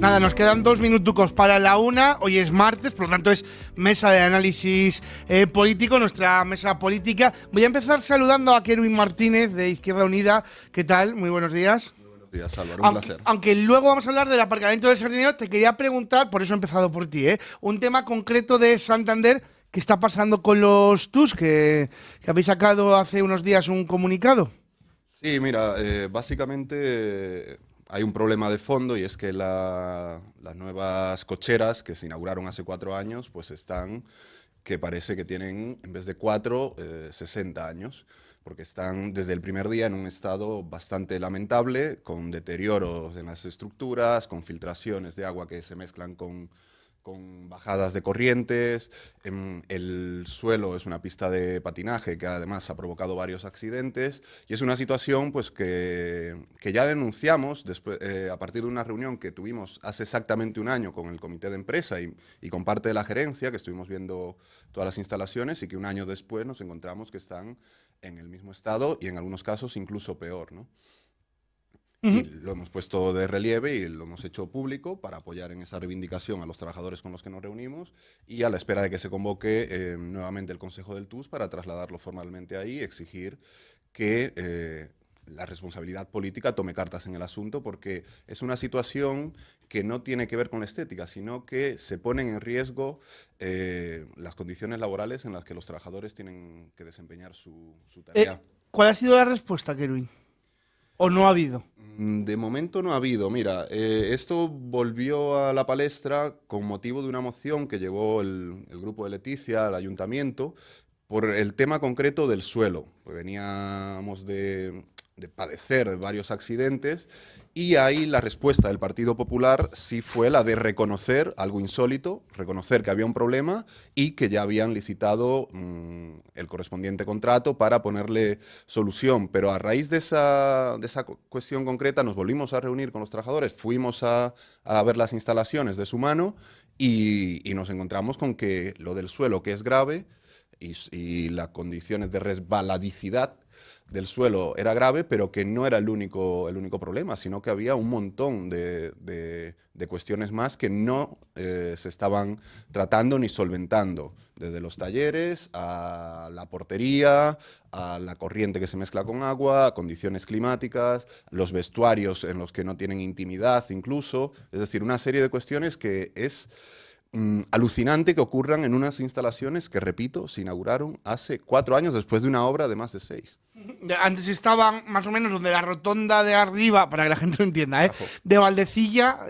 Nada, nos quedan 2 minutucos para la 1. Hoy es martes, por lo tanto es mesa de análisis político, nuestra mesa política. Voy a empezar saludando a Kerwin Martínez de Izquierda Unida. ¿Qué tal? Muy buenos días. Buenos días, Álvaro, un placer. Aunque luego vamos a hablar del aparcamiento del Sardinero, te quería preguntar, por eso he empezado por ti, un tema concreto de Santander. ¿Qué está pasando con los TUS que habéis sacado hace unos días un comunicado? Sí, mira, básicamente hay un problema de fondo y es que las nuevas cocheras que se inauguraron hace 4 años, pues están, que parece que tienen, en vez de 4, 60 años, porque están desde el primer día en un estado bastante lamentable, con deterioros en las estructuras, con filtraciones de agua que se mezclan con bajadas de corrientes. El suelo es una pista de patinaje que además ha provocado varios accidentes y es una situación pues que ya denunciamos después, a partir de una reunión que tuvimos hace exactamente un año con el comité de empresa y con parte de la gerencia, que estuvimos viendo todas las instalaciones y que un año después nos encontramos que están en el mismo estado y en algunos casos incluso peor, ¿no? Y lo hemos puesto de relieve y lo hemos hecho público para apoyar en esa reivindicación a los trabajadores con los que nos reunimos y a la espera de que se convoque nuevamente el Consejo del TUS para trasladarlo formalmente ahí y exigir que la responsabilidad política tome cartas en el asunto, porque es una situación que no tiene que ver con la estética, sino que se ponen en riesgo las condiciones laborales en las que los trabajadores tienen que desempeñar su tarea. ¿Cuál ha sido la respuesta, Kerwin? ¿O no ha habido? De momento no ha habido. Mira, esto volvió a la palestra con motivo de una moción que llevó el grupo de Leticia al ayuntamiento por el tema concreto del suelo. Pues veníamos de padecer varios accidentes y ahí la respuesta del Partido Popular sí fue la de reconocer algo insólito, reconocer que había un problema y que ya habían licitado el correspondiente contrato para ponerle solución. Pero a raíz de esa cuestión concreta nos volvimos a reunir con los trabajadores, fuimos a ver las instalaciones de su mano y nos encontramos con que lo del suelo, que es grave, y las condiciones de resbaladicidad del suelo era grave, pero que no era el único problema, sino que había un montón de cuestiones más que no se estaban tratando ni solventando, desde los talleres a la portería, a la corriente que se mezcla con agua, a condiciones climáticas, los vestuarios en los que no tienen intimidad incluso, es decir, una serie de cuestiones que es alucinante que ocurran en unas instalaciones que, repito, se inauguraron hace 4 años después de una obra de más de 6. Antes estaban más o menos donde la rotonda de arriba, para que la gente lo entienda, Ajo. de Valdecilla,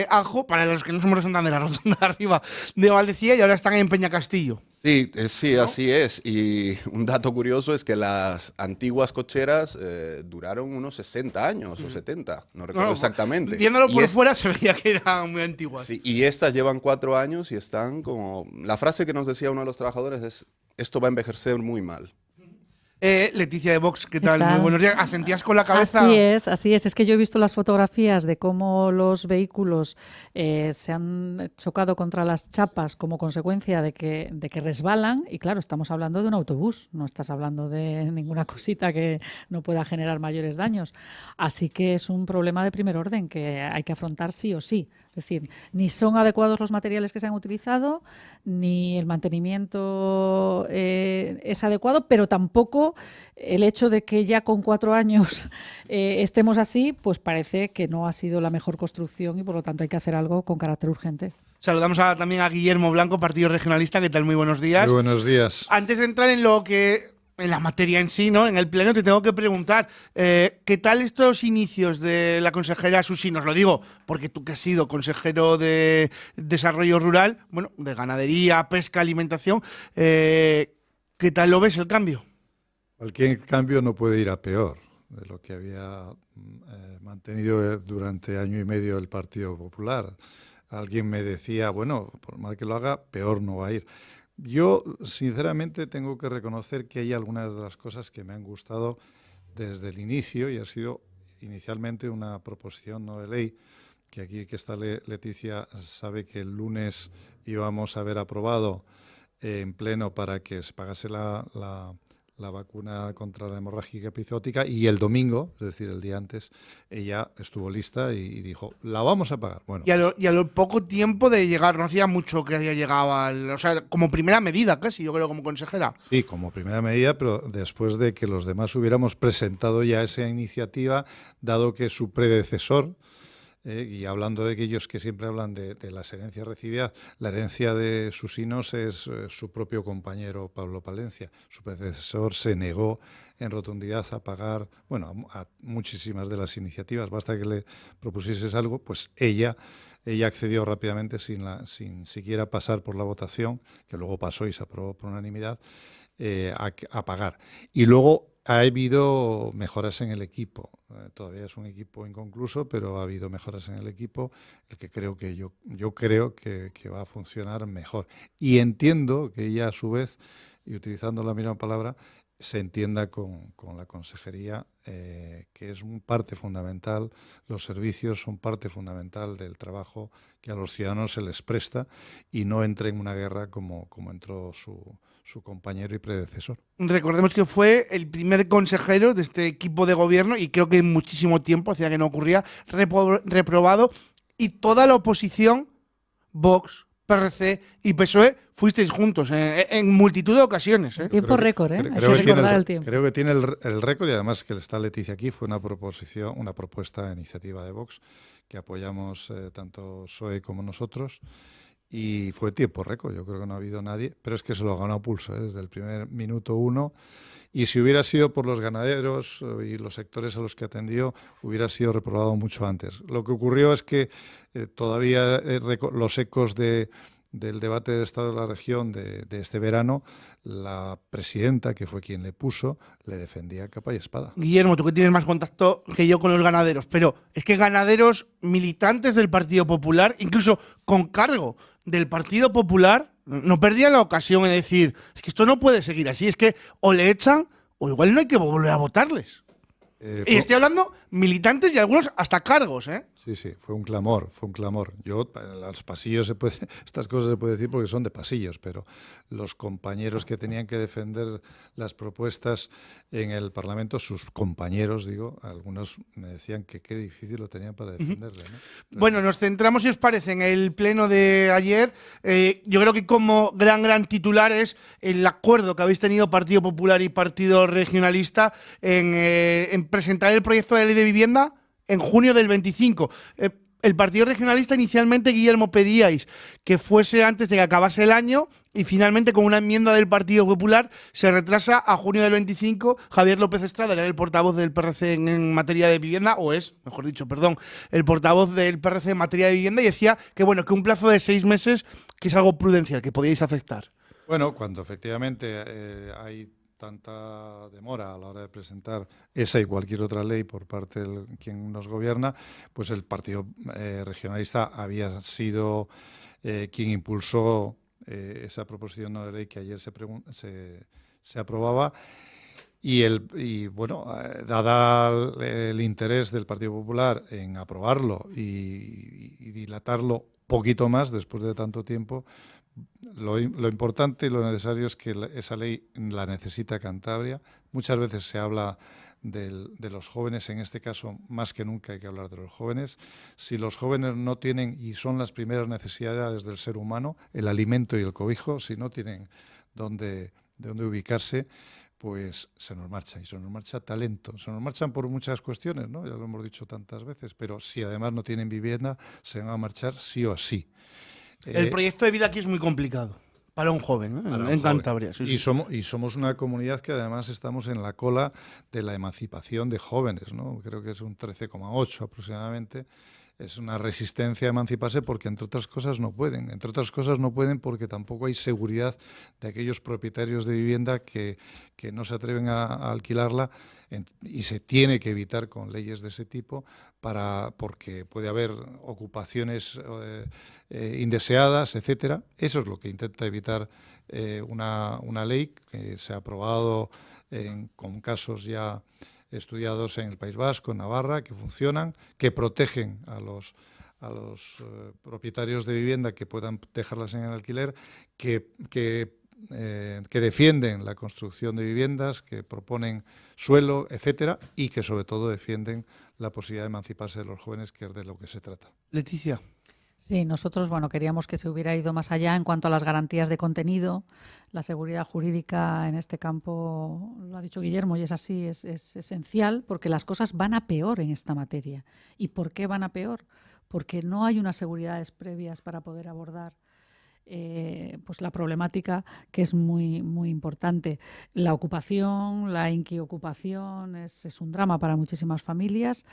Ajo, para los que no somos de Santander, la rotonda de arriba de Valdecilla, y ahora están en Peñacastillo. Sí, sí, ¿no? así es. Y un dato curioso es que las antiguas cocheras duraron unos 60 años o 70, no recuerdo exactamente. Viéndolo Y por fuera se veía que eran muy antiguas. Sí, y estas llevan 4 años y están como... La frase que nos decía uno de los trabajadores es: esto va a envejecer muy mal. Leticia de Vox, ¿qué tal? ¿Qué tal? Muy buenos días. ¿Asentías con la cabeza? Así es. Es que yo he visto las fotografías de cómo los vehículos se han chocado contra las chapas como consecuencia de que resbalan. Y claro, estamos hablando de un autobús, no estás hablando de ninguna cosita que no pueda generar mayores daños. Así que es un problema de primer orden que hay que afrontar sí o sí. Es decir, ni son adecuados los materiales que se han utilizado, ni el mantenimiento es adecuado, pero tampoco el hecho de que ya con 4 años estemos así, pues parece que no ha sido la mejor construcción y por lo tanto hay que hacer algo con carácter urgente. Saludamos también a Guillermo Blanco, Partido Regionalista. ¿Qué tal? Muy buenos días. Muy buenos días. Antes de entrar en la materia en sí, ¿no? En el pleno, te tengo que preguntar, ¿qué tal estos inicios de la consejera Susi? Nos lo digo porque tú que has sido consejero de Desarrollo Rural, bueno, de ganadería, pesca, alimentación, ¿qué tal lo ves el cambio? Cualquier cambio no puede ir a peor de lo que había mantenido durante año y medio el Partido Popular. Alguien me decía, bueno, por mal que lo haga, peor no va a ir. Yo, sinceramente, tengo que reconocer que hay algunas de las cosas que me han gustado desde el inicio y ha sido inicialmente una proposición no de ley que aquí que está Leticia sabe que el lunes íbamos a haber aprobado en pleno para que se pagase la la vacuna contra la hemorragia epizootica, y el domingo, es decir, el día antes, ella estuvo lista y dijo, la vamos a pagar. Bueno, Y a lo poco tiempo de llegar, no hacía mucho que haya llegado o sea, como primera medida casi, yo creo, como consejera. sí, como primera medida, pero después de que los demás hubiéramos presentado ya esa iniciativa, dado que su predecesor, y hablando de aquellos que siempre hablan de las herencias recibidas, la herencia de Susinos es su propio compañero Pablo Palencia. Su predecesor se negó en rotundidad a pagar, bueno, a muchísimas de las iniciativas. Basta que le propusieses algo, pues ella accedió rápidamente sin siquiera pasar por la votación, que luego pasó y se aprobó por unanimidad, a pagar. Y luego ha habido mejoras en el equipo. Todavía es un equipo inconcluso, pero ha habido mejoras en el equipo, el que creo que yo creo que va a funcionar mejor. Y entiendo que ella, a su vez, y utilizando la misma palabra, se entienda con la consejería, que es parte fundamental, los servicios son parte fundamental del trabajo que a los ciudadanos se les presta, y no entre en una guerra como entró su compañero y predecesor. Recordemos que fue el primer consejero de este equipo de gobierno y creo que en muchísimo tiempo, hacía que no ocurría, reprobado, y toda la oposición, Vox, PRC y PSOE, fuisteis juntos en multitud de ocasiones. Tiempo récord, ¿eh? Creo Hay que que tiene recordar el tiempo. creo que tiene el récord, y además que está Leticia aquí, fue una propuesta de iniciativa de Vox que apoyamos tanto PSOE como nosotros, y fue tiempo récord. Yo creo que no ha habido nadie, pero es que se lo ganó a pulso, desde el primer minuto uno. Y si hubiera sido por los ganaderos y los sectores a los que atendió, hubiera sido reprobado mucho antes. Lo que ocurrió es que todavía los ecos del debate del Estado de la región de este verano, la presidenta, que fue quien le puso, le defendía capa y espada. Guillermo, tú que tienes más contacto que yo con los ganaderos, pero es que ganaderos militantes del Partido Popular, incluso con cargo del Partido Popular, no perdían la ocasión de decir, es que esto no puede seguir así, es que o le echan o igual no hay que volver a votarles. Y estoy hablando militantes y algunos hasta cargos, ¿eh? Sí, sí, fue un clamor, fue un clamor. Yo, en los pasillos estas cosas se puede decir porque son de pasillos, pero los compañeros que tenían que defender las propuestas en el Parlamento, sus compañeros, digo, algunos me decían que qué difícil lo tenían para defenderle, ¿no? Bueno, nos centramos, si os parece, en el pleno de ayer. Yo creo que como gran titular es el acuerdo que habéis tenido Partido Popular y Partido Regionalista en presentar el proyecto de ley de vivienda en junio del 25. El Partido Regionalista inicialmente, Guillermo, pedíais que fuese antes de que acabase el año, y finalmente con una enmienda del Partido Popular se retrasa a junio del 25. Javier López Estrada era el portavoz del PRC en materia de vivienda, o es, mejor dicho, perdón, el portavoz del PRC en materia de vivienda, y decía que bueno, que un plazo de 6 meses, que es algo prudencial, que podíais aceptar. Bueno, cuando efectivamente hay tanta demora a la hora de presentar esa y cualquier otra ley por parte de quien nos gobierna, pues el Partido Regionalista había sido quien impulsó esa proposición no de ley que ayer se aprobaba. Y bueno, dada el interés del Partido Popular en aprobarlo y dilatarlo poquito más después de tanto tiempo, lo importante y lo necesario es que esa ley la necesita Cantabria. Muchas veces se habla de los jóvenes, en este caso más que nunca hay que hablar de los jóvenes. Si los jóvenes no tienen, y son las primeras necesidades del ser humano, el alimento y el cobijo, si no tienen de dónde ubicarse, pues se nos marcha, y se nos marcha talento. Se nos marchan por muchas cuestiones, ¿no? Ya lo hemos dicho tantas veces, pero si además no tienen vivienda, se van a marchar sí o sí. El proyecto de vida aquí es muy complicado para un joven, en Cantabria. Sí, y somos una comunidad que además estamos en la cola de la emancipación de jóvenes, ¿no? Creo que es un 13,8 aproximadamente. Es una resistencia a emanciparse porque, entre otras cosas, no pueden. Entre otras cosas, no pueden porque tampoco hay seguridad de aquellos propietarios de vivienda que no se atreven a alquilarla, y se tiene que evitar con leyes de ese tipo porque puede haber ocupaciones indeseadas, etcétera. Eso es lo que intenta evitar una ley que se ha aprobado con casos ya estudiados en el País Vasco, en Navarra, que funcionan, que protegen a los propietarios de vivienda que puedan dejarlas en el alquiler, que que defienden la construcción de viviendas, que proponen suelo, etcétera, y que sobre todo defienden la posibilidad de emanciparse de los jóvenes, que es de lo que se trata. Leticia. Sí, nosotros queríamos que se hubiera ido más allá en cuanto a las garantías de contenido. La seguridad jurídica en este campo, lo ha dicho Guillermo, y es así, es esencial, porque las cosas van a peor en esta materia. ¿Y por qué van a peor? Porque no hay unas seguridades previas para poder abordar pues la problemática, que es muy, muy importante. La ocupación, la inquiocupación es un drama para muchísimas familias.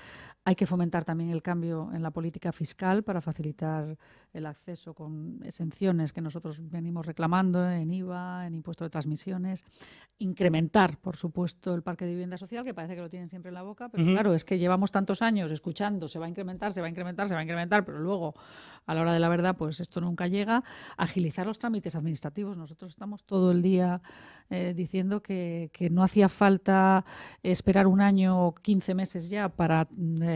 Hay que fomentar también el cambio en la política fiscal para facilitar el acceso con exenciones que nosotros venimos reclamando en IVA, en impuesto de transmisiones. Incrementar, por supuesto, el parque de vivienda social, que parece que lo tienen siempre en la boca, pero claro, es que llevamos tantos años escuchando, se va a incrementar, se va a incrementar, se va a incrementar, pero luego, a la hora de la verdad, pues esto nunca llega. Agilizar los trámites administrativos. Nosotros estamos todo el día diciendo que no hacía falta esperar un año o 15 meses ya para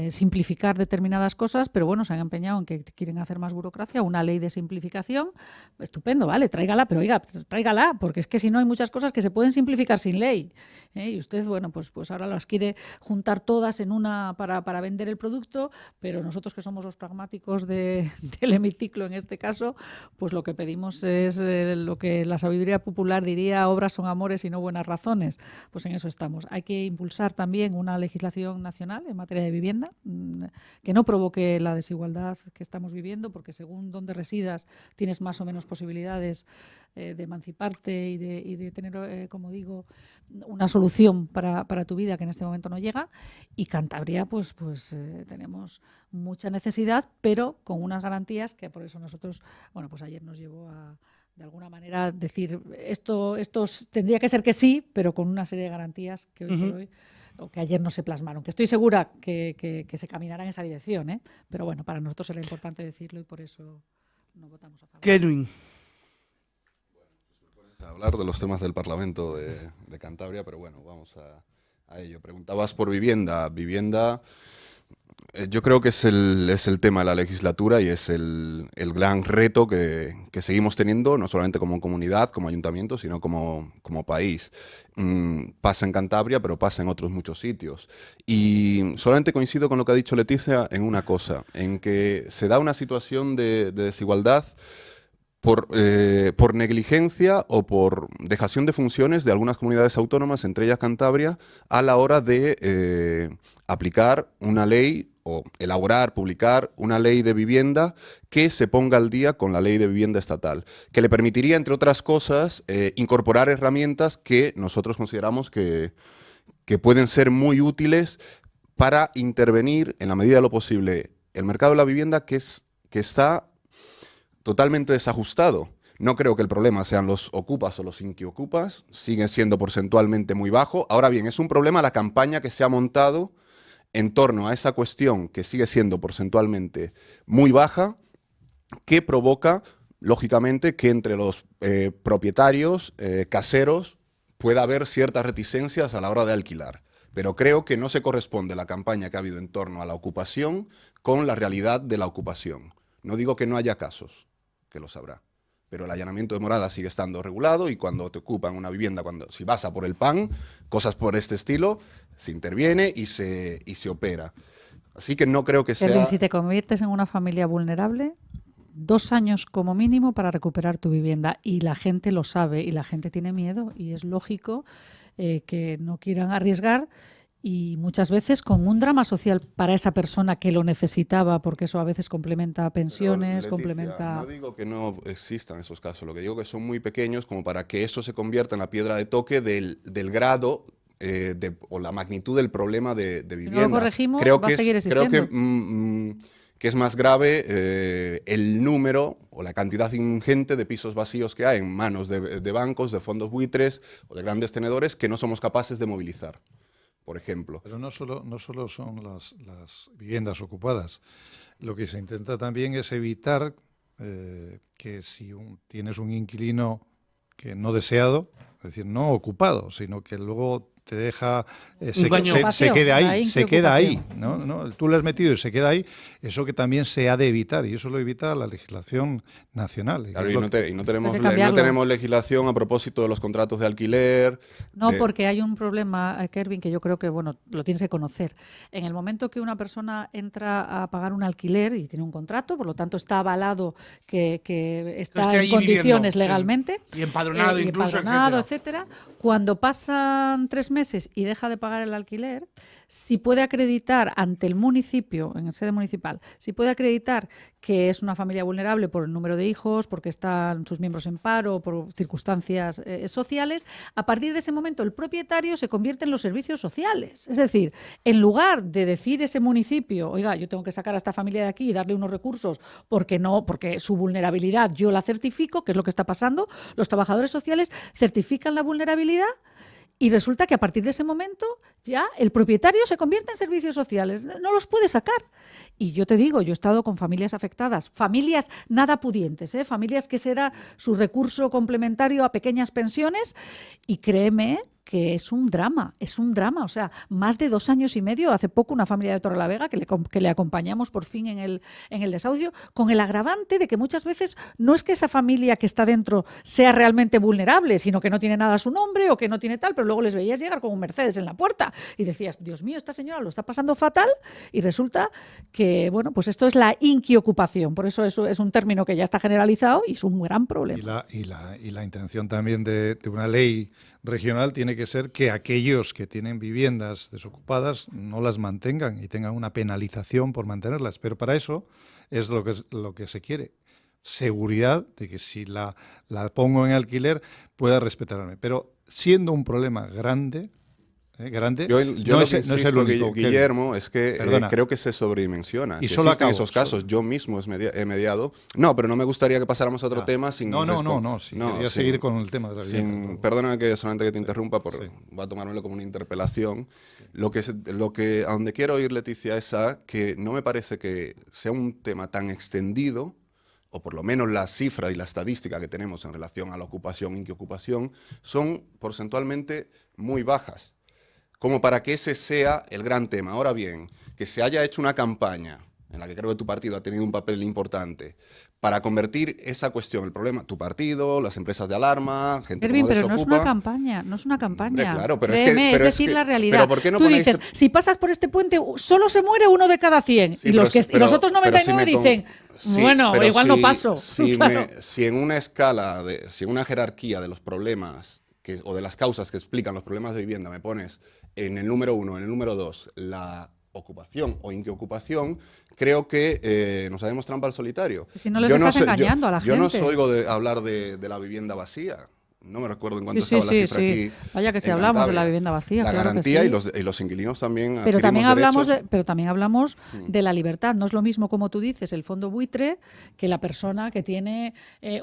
simplificar determinadas cosas, pero bueno, se han empeñado en que quieren hacer más burocracia, una ley de simplificación. Estupendo, vale, tráigala, pero oiga, tráigala, porque es que si no hay muchas cosas que se pueden simplificar sin ley. Y usted, bueno, pues ahora las quiere juntar todas en una para vender el producto, pero nosotros que somos los pragmáticos del hemiciclo en este caso, pues lo que pedimos es lo que la sabiduría popular diría: obras son amores y no buenas razones. Pues en eso estamos. Hay que impulsar también una legislación nacional en materia de vivienda que no provoque la desigualdad que estamos viviendo, porque según dónde residas tienes más o menos posibilidades de emanciparte y de tener, como digo, una solución para tu vida que en este momento no llega. Y Cantabria, pues tenemos mucha necesidad, pero con unas garantías que por eso nosotros, bueno, pues ayer nos llevó a, de alguna manera, decir esto tendría que ser que sí, pero con una serie de garantías que hoy por hoy, o que ayer no se plasmaron, que estoy segura que se caminará en esa dirección, ¿eh? Pero bueno, para nosotros era importante decirlo y por eso no votamos a favor. Kenwin. Hablar de los temas del Parlamento de Cantabria, pero bueno, vamos a ello. Preguntabas por vivienda. Yo creo que es el tema de la legislatura y es el gran reto que seguimos teniendo, no solamente como comunidad, como ayuntamiento, sino como país. Pasa en Cantabria, pero pasa en otros muchos sitios. Y solamente coincido con lo que ha dicho Leticia en una cosa, en que se da una situación de desigualdad por negligencia o por dejación de funciones de algunas comunidades autónomas, entre ellas Cantabria, a la hora de aplicar una ley o elaborar, publicar una ley de vivienda que se ponga al día con la ley de vivienda estatal, que le permitiría, entre otras cosas, incorporar herramientas que nosotros consideramos que pueden ser muy útiles para intervenir, en la medida de lo posible, el mercado de la vivienda que está totalmente desajustado. No creo que el problema sean los ocupas o los inquiocupas, siguen siendo porcentualmente muy bajo. Ahora bien, es un problema la campaña que se ha montado en torno a esa cuestión que sigue siendo porcentualmente muy baja, que provoca, lógicamente, que entre los propietarios caseros pueda haber ciertas reticencias a la hora de alquilar. Pero creo que no se corresponde la campaña que ha habido en torno a la ocupación con la realidad de la ocupación. No digo que no haya casos, que los habrá, pero el allanamiento de morada sigue estando regulado y cuando te ocupan una vivienda, si vas a por el pan, cosas por este estilo, se interviene y se opera. Así que no creo que sea... Kerlin, si te conviertes en una familia vulnerable, 2 años como mínimo para recuperar tu vivienda, y la gente lo sabe y la gente tiene miedo y es lógico que no quieran arriesgar. Y muchas veces con un drama social para esa persona que lo necesitaba, porque eso a veces complementa pensiones, Pero, Leticia, no digo que no existan esos casos, lo que digo que son muy pequeños como para que eso se convierta en la piedra de toque del grado o la magnitud del problema de vivienda. Si no lo corregimos, va a seguir existiendo. Creo que es más grave el número o la cantidad ingente de pisos vacíos que hay en manos de bancos, de fondos buitres o de grandes tenedores que no somos capaces de movilizar, por ejemplo. Pero no solo son las viviendas ocupadas. Lo que se intenta también es evitar que si tienes un inquilino que no deseado, es decir, no ocupado, sino que luego te deja, baño. se queda La ahí, se queda ahí, inquiocupación. ¿no? Tú le has metido y se queda ahí, eso que también se ha de evitar, y eso lo evita la legislación nacional. Claro, Es y lo no, que- no tenemos, Hay que cambiarlo. no tenemos legislación a propósito de los contratos de alquiler. No, de- porque hay un problema, Kervin, que yo creo que, bueno, lo tienes que conocer. En el momento que una persona entra a pagar un alquiler y tiene un contrato, por lo tanto está avalado que está esté en allí condiciones viviendo, sí. legalmente. Y empadronado y incluso, empadronado, etcétera. etcétera. Cuando pasan 3 meses y deja de pagar el alquiler, si puede acreditar ante el municipio, en sede municipal, si puede acreditar que es una familia vulnerable por el número de hijos, porque están sus miembros en paro, por circunstancias sociales, a partir de ese momento el propietario se convierte en los servicios sociales. Es decir, en lugar de decir ese municipio, oiga, yo tengo que sacar a esta familia de aquí y darle unos recursos porque su vulnerabilidad yo la certifico, que es lo que está pasando, los trabajadores sociales certifican la vulnerabilidad. Y resulta que a partir de ese momento ya el propietario se convierte en servicios sociales, no los puede sacar. Y yo te digo, yo he estado con familias afectadas, familias nada pudientes, familias que ese era su recurso complementario a pequeñas pensiones, y créeme que es un drama. O sea, más de 2 años y medio, hace poco una familia de Torrelavega que le acompañamos por fin en el desahucio, con el agravante de que muchas veces no es que esa familia que está dentro sea realmente vulnerable, sino que no tiene nada a su nombre o que no tiene tal, pero luego les veías llegar con un Mercedes en la puerta y decías, Dios mío, esta señora lo está pasando fatal, y resulta que, bueno, pues esto es la inquiocupación. Por eso es un término que ya está generalizado y es un gran problema. Y la intención también de una ley regional tiene que ser que aquellos que tienen viviendas desocupadas no las mantengan y tengan una penalización por mantenerlas. Pero para eso es lo que se quiere. Seguridad de que si la pongo en alquiler pueda respetarme. Pero siendo un problema grande, Yo no lo es que el insisto, único. Guillermo, es que Perdona. creo que se sobredimensiona. Y Que solo existen acabo, esos casos. Yo mismo he mediado. No, pero no me gustaría que pasáramos a otro tema sin... No, sí, quería seguir con el tema de la vivienda. Perdóname que solamente que te interrumpa, Sí. va a tomármelo como una interpelación. A donde quiero ir, Leticia, es a que no me parece que sea un tema tan extendido, o por lo menos la cifra y la estadística que tenemos en relación a la ocupación e inquiocupación, son porcentualmente muy bajas, como para que ese sea el gran tema. Ahora bien, que se haya hecho una campaña en la que creo que tu partido ha tenido un papel importante para convertir esa cuestión, el problema, tu partido, las empresas de alarma, gente Ervin, como pero Desokupa. no es una campaña. Hombre, claro, pero Créeme, es decir que- la realidad. pero ¿por qué no Tú ponéis- dices, si pasas por este puente, solo se muere 1 de cada 100. Sí, y los pero los otros pero si 99 me con- dicen, sí, bueno, pero igual no paso. Claro. Si en una escala, si en una jerarquía de los problemas o de las causas que explican los problemas de vivienda me pones en el número 1, en el número 2, la ocupación o inquiocupación, creo que nos hacemos trampa al solitario. Si no les estás engañando a la Yo no gente. oigo hablar de la vivienda vacía. No me recuerdo en cuánto Sí, estaba sí, la cifra sí. aquí. Vaya que si en hablamos de Cantabria. la vivienda vacía, La claro que garantía sí. y los inquilinos también Pero también hablamos derechos. de la libertad. No es lo mismo, como tú dices, el fondo buitre, que la persona que tiene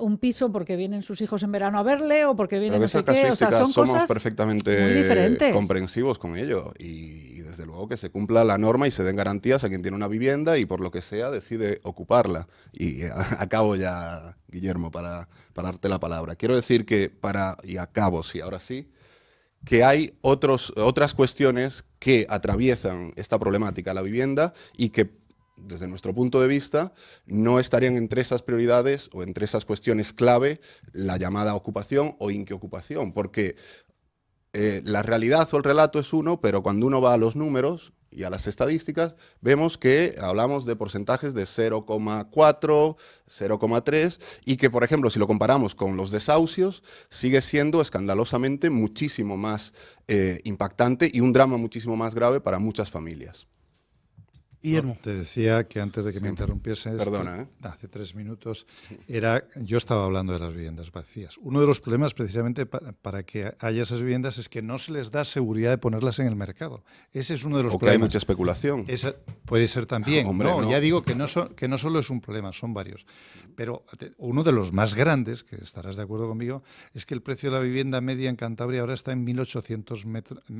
un piso porque vienen sus hijos en verano a verle o porque viene Pero no esas sé qué. O sea, casuísticas son somos cosas perfectamente muy diferentes. comprensivos con ello y desde luego que se cumpla la norma y se den garantías a quien tiene una vivienda y por lo que sea decide ocuparla. Y acabo ya, Guillermo, para darte la palabra. Quiero decir que ahora sí, que hay otras cuestiones que atraviesan esta problemática, la vivienda, y que desde nuestro punto de vista, no estarían entre esas prioridades o entre esas cuestiones clave la llamada ocupación o inquiocupación, porque la realidad o el relato es uno, pero cuando uno va a los números y a las estadísticas, vemos que hablamos de porcentajes de 0,4, 0,3, y que, por ejemplo, si lo comparamos con los desahucios, sigue siendo escandalosamente muchísimo más impactante y un drama muchísimo más grave para muchas familias. Guillermo. Te decía que antes de que me interrumpieses, Perdona, hace 3 minutos, yo estaba hablando de las viviendas vacías. Uno de los problemas precisamente para que haya esas viviendas es que no se les da seguridad de ponerlas en el mercado. Ese es uno de los O que hay problemas. mucha especulación. Esa puede ser también. Hombre, no. Ya digo que no solo es un problema, son varios. Pero uno de los más grandes, que estarás de acuerdo conmigo, es que el precio de la vivienda media en Cantabria ahora está en 1.800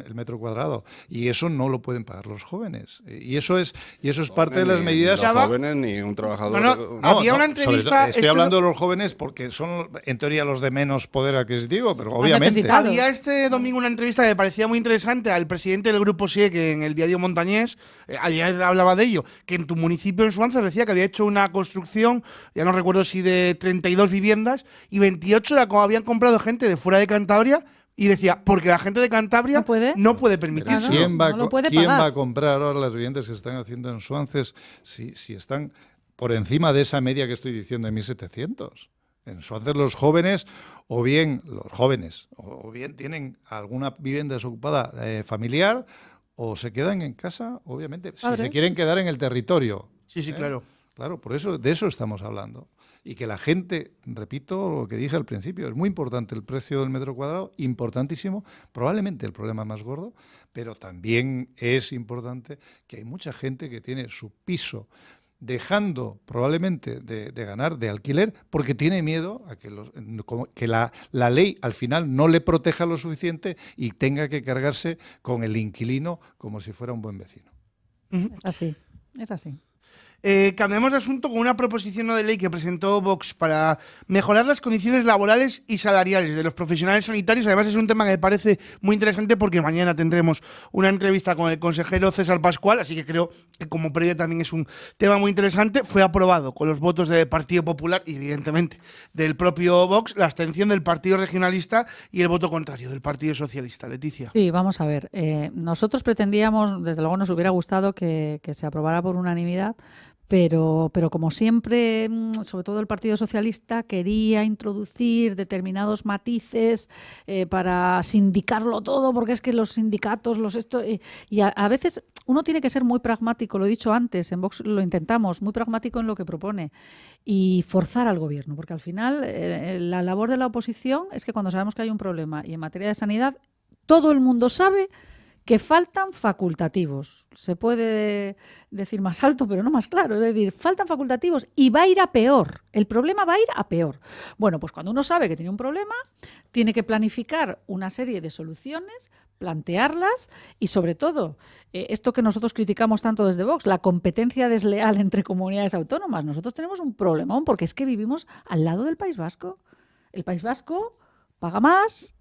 el metro cuadrado. Y eso no lo pueden pagar los jóvenes. Y eso es Y eso es parte de las medidas. Ni los jóvenes ni un trabajador. Había una entrevista. Estoy hablando de los jóvenes porque son, en teoría, los de menos poder adquisitivo, pero obviamente. Había este domingo una entrevista que me parecía muy interesante al presidente del Grupo SIEC en el diario Montañés. Ayer hablaba de ello, que en tu municipio, en Suanza, decía que había hecho una construcción, ya no recuerdo si de 32 viviendas, y 28 la habían comprado gente de fuera de Cantabria. Y decía, porque la gente de Cantabria no puede permitirse. ¿Quién va a comprar ahora las viviendas que están haciendo en Suances si están por encima de esa media que estoy diciendo de 1.700? En Suances los jóvenes o bien tienen alguna vivienda desocupada familiar o se quedan en casa, obviamente, si se quieren quedar en el territorio. Sí, claro. Claro, por eso, de eso estamos hablando. Y que la gente, repito lo que dije al principio, es muy importante el precio del metro cuadrado, importantísimo, probablemente el problema más gordo, pero también es importante que hay mucha gente que tiene su piso dejando probablemente de ganar de alquiler porque tiene miedo a que la ley al final no le proteja lo suficiente y tenga que cargarse con el inquilino como si fuera un buen vecino. Es así. Cambiamos de asunto con una proposición no de ley que presentó Vox para mejorar las condiciones laborales y salariales de los profesionales sanitarios. Además, es un tema que me parece muy interesante porque mañana tendremos una entrevista con el consejero César Pascual, así que creo que como previa también es un tema muy interesante. Fue aprobado con los votos del Partido Popular y, evidentemente, del propio Vox, la abstención del Partido Regionalista y el voto contrario del Partido Socialista. Leticia. Sí, vamos a ver. Nosotros pretendíamos, desde luego nos hubiera gustado que se aprobara por unanimidad, pero como siempre, sobre todo el Partido Socialista quería introducir determinados matices para sindicarlo todo, porque es que los sindicatos, y a veces uno tiene que ser muy pragmático, lo he dicho antes, en Vox lo intentamos, muy pragmático en lo que propone y forzar al gobierno, porque al final la labor de la oposición es que cuando sabemos que hay un problema y en materia de sanidad, todo el mundo sabe que faltan facultativos. Se puede decir más alto, pero no más claro. Es decir, faltan facultativos y va a ir a peor. El problema va a ir a peor. Bueno, pues cuando uno sabe que tiene un problema, tiene que planificar una serie de soluciones, plantearlas y, sobre todo, esto que nosotros criticamos tanto desde Vox, la competencia desleal entre comunidades autónomas. Nosotros tenemos un problemón porque es que vivimos al lado del País Vasco. El País Vasco paga más,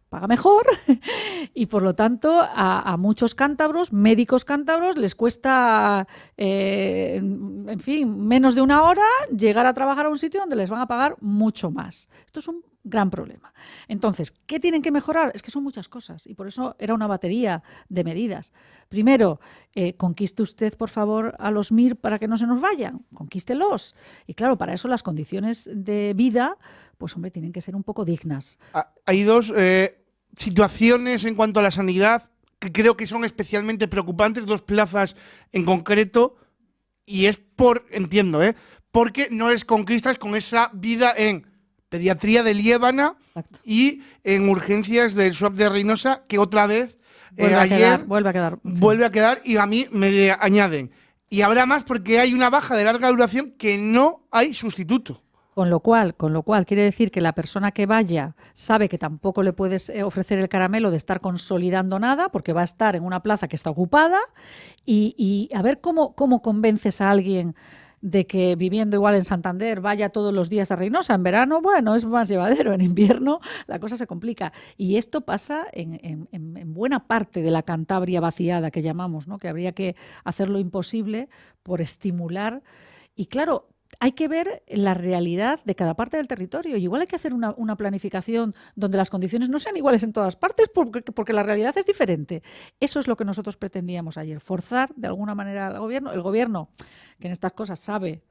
paga mejor y, por lo tanto, a muchos cántabros, médicos cántabros, les cuesta, en fin, menos de una hora llegar a trabajar a un sitio donde les van a pagar mucho más. Esto es un gran problema. Entonces, ¿qué tienen que mejorar? Es que son muchas cosas y por eso era una batería de medidas. Primero, conquiste usted, por favor, a los MIR para que no se nos vayan. Conquístelos. Y claro, para eso las condiciones de vida, pues hombre, tienen que ser un poco dignas. Hay dos situaciones en cuanto a la sanidad que creo que son especialmente preocupantes, dos plazas en concreto, y es porque no les conquistas con esa vida en pediatría de Liébana. Exacto. Y en urgencias del SUAP de Reynosa, que otra vez vuelve a quedar y a mí me añaden. Y habrá más porque hay una baja de larga duración que no hay sustituto. Con lo cual quiere decir que la persona que vaya sabe que tampoco le puedes ofrecer el caramelo de estar consolidando nada porque va a estar en una plaza que está ocupada y a ver cómo convences a alguien de que viviendo igual en Santander vaya todos los días a Reynosa. En verano, bueno, es más llevadero. En invierno la cosa se complica. Y esto pasa en buena parte de la Cantabria vaciada que llamamos, ¿no? Que habría que hacer lo imposible por estimular. Y claro, hay que ver la realidad de cada parte del territorio. Y igual hay que hacer una planificación donde las condiciones no sean iguales en todas partes porque la realidad es diferente. Eso es lo que nosotros pretendíamos ayer, forzar de alguna manera al gobierno. El gobierno, que en estas cosas sabe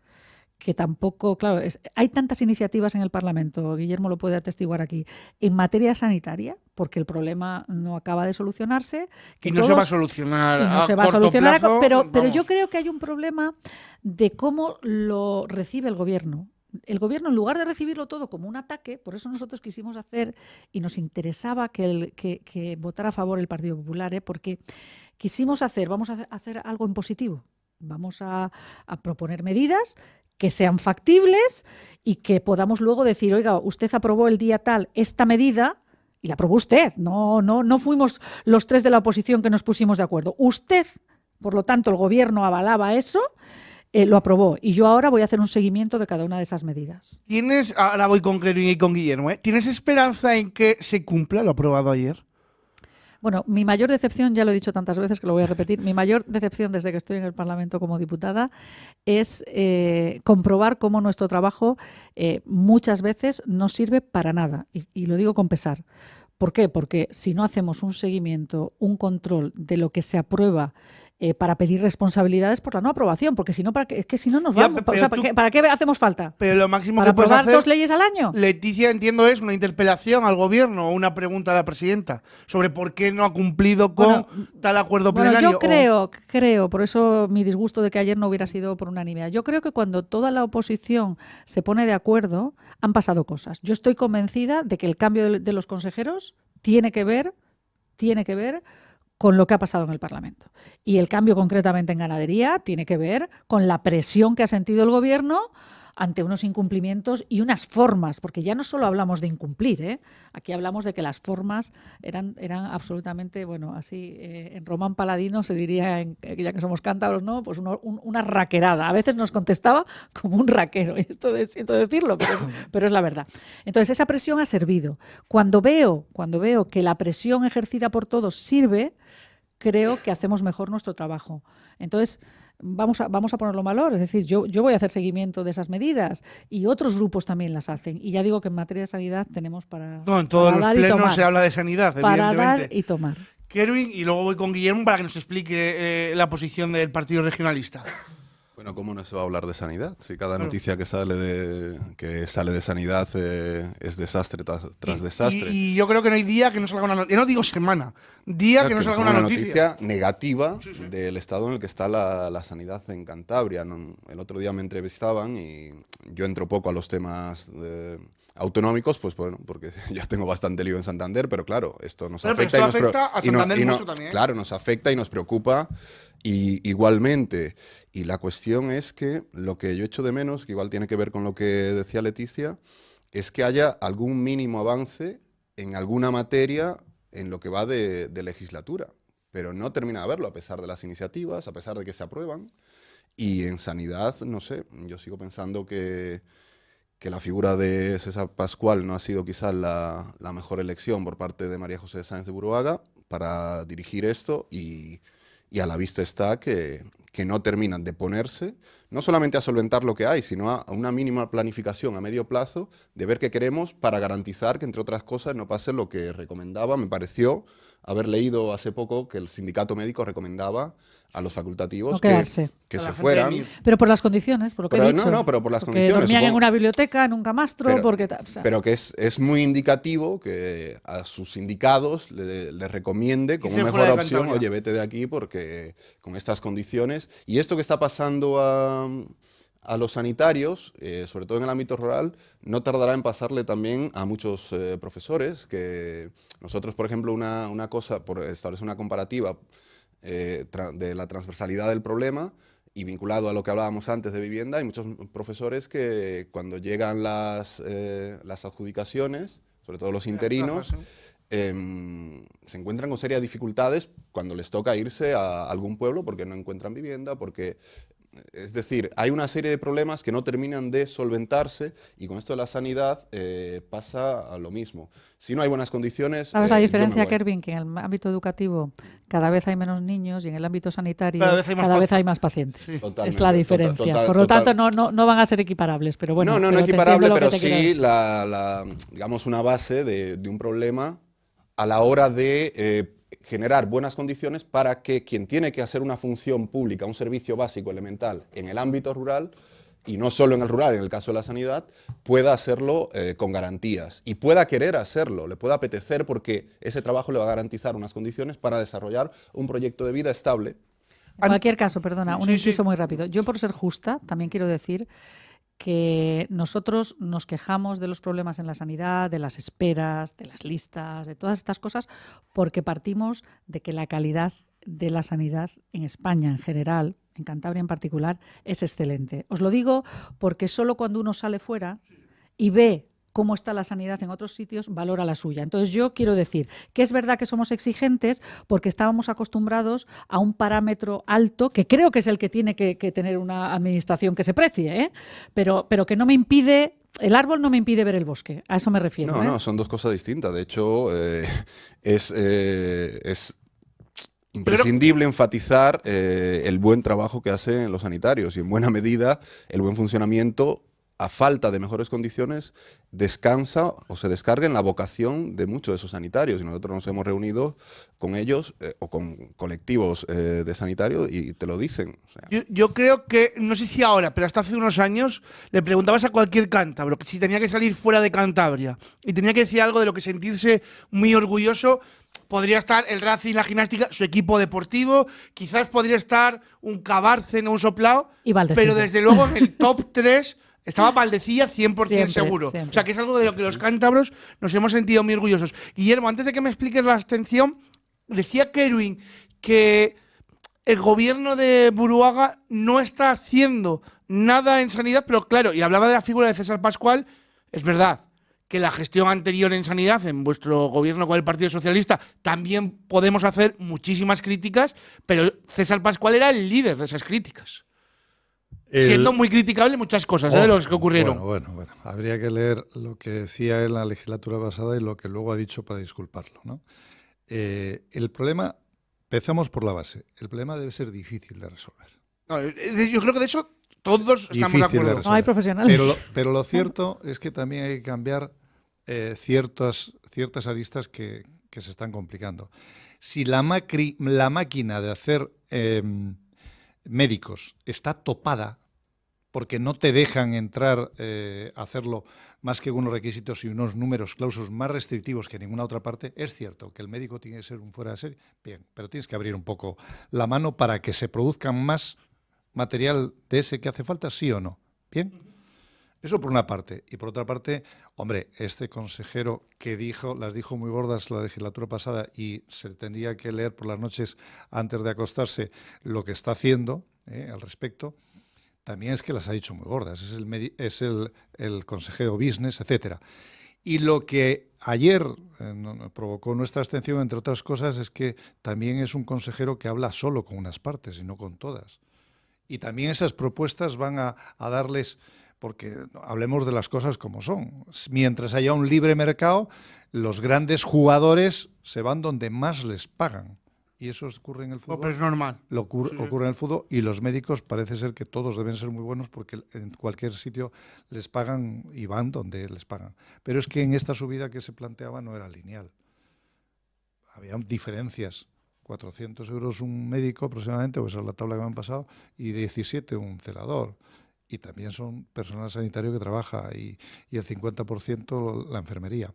que tampoco, claro, hay tantas iniciativas en el Parlamento, Guillermo lo puede atestiguar aquí, en materia sanitaria, porque el problema no acaba de solucionarse. Que no se va a solucionar pero yo creo que hay un problema de cómo lo recibe el gobierno. El gobierno, en lugar de recibirlo todo como un ataque, por eso nosotros quisimos hacer y nos interesaba que votara a favor el Partido Popular, porque quisimos vamos a hacer algo en positivo. Vamos a proponer medidas que sean factibles y que podamos luego decir, oiga, usted aprobó el día tal esta medida y la aprobó usted. No fuimos los tres de la oposición que nos pusimos de acuerdo. Usted Por lo tanto, el Gobierno avalaba eso, lo aprobó. Y yo ahora voy a hacer un seguimiento de cada una de esas medidas. Ahora voy con Kerwin y con Guillermo, ¿tienes esperanza en que se cumpla lo aprobado ayer? Bueno, mi mayor decepción, ya lo he dicho tantas veces que lo voy a repetir, mi mayor decepción desde que estoy en el Parlamento como diputada es comprobar cómo nuestro trabajo muchas veces no sirve para nada. Y lo digo con pesar. ¿Por qué? Porque si no hacemos un seguimiento, un control de lo que se aprueba para pedir responsabilidades por la no aprobación, porque si no, es que si no nos vamos. O sea, ¿para qué hacemos falta? Pero lo máximo ¿Para que puedes aprobar hacer, 2 leyes al año? Leticia, entiendo, es una interpelación al gobierno o una pregunta a la presidenta sobre por qué no ha cumplido con tal acuerdo plenario. Yo creo, por eso mi disgusto de que ayer no hubiera sido por unanimidad. Yo creo que cuando toda la oposición se pone de acuerdo, han pasado cosas. Yo estoy convencida de que el cambio de los consejeros tiene que ver con lo que ha pasado en el Parlamento. Y el cambio concretamente en ganadería tiene que ver con la presión que ha sentido el Gobierno ante unos incumplimientos y unas formas, porque ya no solo hablamos de incumplir, ¿eh? Aquí hablamos de que las formas eran absolutamente, bueno, así en román paladino se diría, ya que somos cántabros, ¿no? Pues una raquerada. A veces nos contestaba como un raquero, y esto siento decirlo, pero es la verdad. Entonces, esa presión ha servido. Cuando veo que la presión ejercida por todos sirve, creo que hacemos mejor nuestro trabajo. Entonces, vamos a ponerlo en valor. Es decir, yo voy a hacer seguimiento de esas medidas y otros grupos también las hacen. Y ya digo que en materia de sanidad tenemos para No, en todos los plenos se habla de sanidad, para evidentemente. dar y tomar. Kerwin, y luego voy con Guillermo para que nos explique la posición del Partido Regionalista. Bueno, ¿cómo no se va a hablar de sanidad? Si cada noticia que sale de sanidad es desastre tras desastre. Y yo creo que no hay día que no salga una noticia. No digo semana, día que no salga una noticia negativa del estado en el que está la sanidad en Cantabria. El otro día me entrevistaban y yo entro poco a los temas autonómicos, pues bueno, porque ya tengo bastante lío en Santander, pero claro, esto nos afecta. Pero esto afecta a Santander mucho también. Claro, nos afecta y nos preocupa igualmente. Y la cuestión es que lo que yo echo de menos, que igual tiene que ver con lo que decía Leticia, es que haya algún mínimo avance en alguna materia en lo que va de legislatura. Pero no termina de haberlo, a pesar de las iniciativas, a pesar de que se aprueban. Y en sanidad, no sé, yo sigo pensando que la figura de César Pascual no ha sido quizás la mejor elección por parte de María José Sáenz de Buruaga para dirigir esto y a la vista está que no terminan de ponerse, no solamente a solventar lo que hay, sino a una mínima planificación a medio plazo de ver qué queremos para garantizar que, entre otras cosas, no pase lo que recomendaba. Me pareció haber leído hace poco que el sindicato médico recomendaba a los facultativos no quedarse, que se fueran. Pero por las condiciones, por lo que he dicho. No, pero por las porque condiciones. Dormían en una biblioteca, en un camastro, pero que es muy indicativo que a sus sindicatos les recomiende como mejor opción, oye, vete de aquí porque con estas condiciones. Y esto que está pasando a los sanitarios, sobre todo en el ámbito rural, no tardará en pasarle también a muchos profesores, que nosotros, por ejemplo, una cosa, por establecer una comparativa de la transversalidad del problema y vinculado a lo que hablábamos antes de vivienda, hay muchos profesores que cuando llegan las adjudicaciones, sobre todo los interinos, se encuentran con serias dificultades cuando les toca irse a algún pueblo porque no encuentran vivienda, porque... Es decir, hay una serie de problemas que no terminan de solventarse y con esto de la sanidad pasa a lo mismo. Si no hay buenas condiciones... ¿Sabes la diferencia, Kerwin? Que en el ámbito educativo cada vez hay menos niños y en el ámbito sanitario cada vez hay más pacientes. Sí. Es la diferencia. Por lo tanto, no van a ser equiparables. Pero bueno, no equiparable, pero sí digamos una base de un problema a la hora de... generar buenas condiciones para que quien tiene que hacer una función pública, un servicio básico elemental en el ámbito rural, y no solo en el rural, en el caso de la sanidad, pueda hacerlo con garantías y pueda querer hacerlo, le pueda apetecer porque ese trabajo le va a garantizar unas condiciones para desarrollar un proyecto de vida estable. En cualquier caso, perdona, un inciso muy rápido. Yo, por ser justa, también quiero decir que nosotros nos quejamos de los problemas en la sanidad, de las esperas, de las listas, de todas estas cosas, porque partimos de que la calidad de la sanidad en España en general, en Cantabria en particular, es excelente. Os lo digo porque solo cuando uno sale fuera y ve cómo está la sanidad en otros sitios, valora la suya. Entonces yo quiero decir que es verdad que somos exigentes porque estábamos acostumbrados a un parámetro alto, que creo que es el que tiene que tener una administración que se precie, ¿eh? pero que no me impide... El árbol no me impide ver el bosque, a eso me refiero. No, no, son dos cosas distintas. De hecho, es imprescindible enfatizar el buen trabajo que hacen los sanitarios y en buena medida el buen funcionamiento, a falta de mejores condiciones, descansa o se descarga en la vocación de muchos de esos sanitarios. Y nosotros nos hemos reunido con ellos o con colectivos de sanitarios y te lo dicen. O sea. Yo creo que, no sé si ahora, pero hasta hace unos años, le preguntabas a cualquier cántabro que si tenía que salir fuera de Cantabria y tenía que decir algo de lo que sentirse muy orgulloso. Podría estar el Racing, la gimnástica, su equipo deportivo, quizás podría estar un Cabarcen o un Soplao, pero desde luego en el top 3 estaba Valdecilla 100% seguro. Siempre. O sea, que es algo de lo que los cántabros nos hemos sentido muy orgullosos. Guillermo, antes de que me expliques la abstención, decía Kerwin que el gobierno de Buruaga no está haciendo nada en sanidad, pero claro, y hablaba de la figura de César Pascual, es verdad que la gestión anterior en sanidad, en vuestro gobierno con el Partido Socialista, también podemos hacer muchísimas críticas, pero César Pascual era el líder de esas críticas. Siendo muy criticable muchas cosas de los que ocurrieron. Bueno. Habría que leer lo que decía en la legislatura pasada y lo que luego ha dicho para disculparlo, ¿no? El problema, empezamos por la base, el problema debe ser difícil de resolver. No, yo creo que de eso todos estamos de acuerdo. No hay profesionales. Pero lo cierto es que también hay que cambiar ciertas aristas que se están complicando. Si la máquina de hacer médicos está topada porque no te dejan entrar a hacerlo más que unos requisitos y unos números clausos más restrictivos que en ninguna otra parte, es cierto que el médico tiene que ser un fuera de serie, bien, pero tienes que abrir un poco la mano para que se produzca más material de ese que hace falta, sí o no. Bien. Eso por una parte. Y por otra parte, hombre, este consejero que las dijo muy gordas la legislatura pasada y se tendría que leer por las noches antes de acostarse lo que está haciendo al respecto, también es que las ha dicho muy gordas. Es el consejero business, etcétera. Y lo que ayer provocó nuestra abstención, entre otras cosas, es que también es un consejero que habla solo con unas partes y no con todas. Y también esas propuestas van a darles... Porque hablemos de las cosas como son. Mientras haya un libre mercado, los grandes jugadores se van donde más les pagan. Y eso ocurre en el fútbol. Pero es normal. Ocurre en el fútbol y los médicos parece ser que todos deben ser muy buenos porque en cualquier sitio les pagan y van donde les pagan. Pero es que en esta subida que se planteaba no era lineal. Había diferencias. 400 euros un médico aproximadamente, o esa es la tabla que me han pasado, y 17 un celador. Y también son personal sanitario que trabaja y el 50% la enfermería.